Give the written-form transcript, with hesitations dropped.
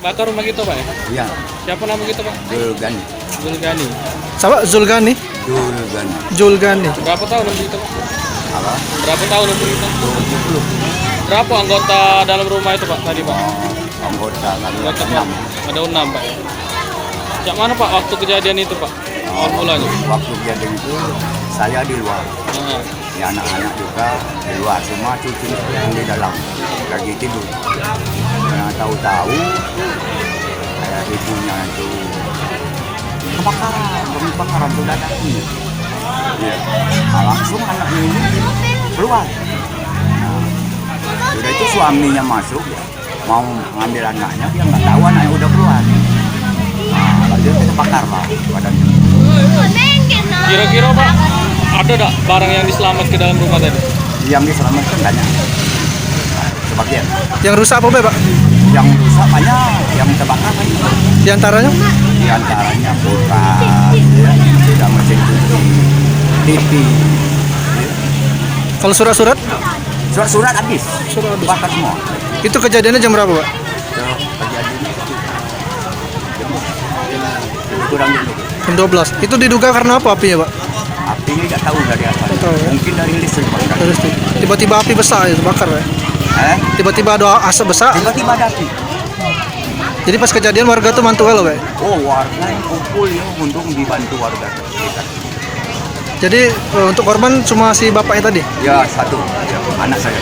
bakar rumah kita, Pak ya? Iya. Siapa nama kita, Pak? Julgani. Zulgani. Siapa? Zulgani? Julgani. Julgani. Berapa tahun umur kita, Pak? Apa? Berapa tahun umur kita? 20. Berapa anggota dalam rumah itu, Pak, tadi, Pak? Anggota Anggota, kalian Pak. Ada 6, Pak. Cak mana, Pak, waktu kejadian itu, Pak? Awal mulanya. Waktu kejadian itu saya di luar. Nah, Ya, anak-anak juga di luar, semua cucu yang di dalam lagi tidur. Karena tahu-tahu kayak ibunya itu kebakaran sudah datang. Ya, langsung anaknya ini keluar. Nah, sudah itu suaminya masuk ya, mau ngambil anaknya, dia nggak tahu anaknya udah keluar. Nah, lalu dia kebakar lah badannya. kira-kira, Pak, ada nggak barang yang diselamat ke dalam rumah tadi? Yang diselamatkan banyak, sebagian. Yang rusak apa, Pak? Yang rusak banyak, yang terbakar banyak. Di antaranya? Di antaranya kulkas, ya, sudah mesin cuci, TV, ya. Kalau surat-surat? Surat-surat habis, Surat habis. bakar semua. Itu kejadiannya jam berapa, Pak? Kejadian kurang dulu. Jam 12. Itu diduga karena apa apinya, Pak? Api ini nggak tahu dari apa. Nggak tahu, ya. Mungkin dari listrik bakar. Terus tiba-tiba api besar itu bakar ya. Tiba-tiba ada asap besar. Tiba-tiba ada api. Jadi pas kejadian warga tuh mantu kalau, Pak. Oh, warga yang kumpul ya untuk dibantu warga sekitar. Jadi untuk korban cuma si bapaknya tadi. Ya, satu, ya, anak saya.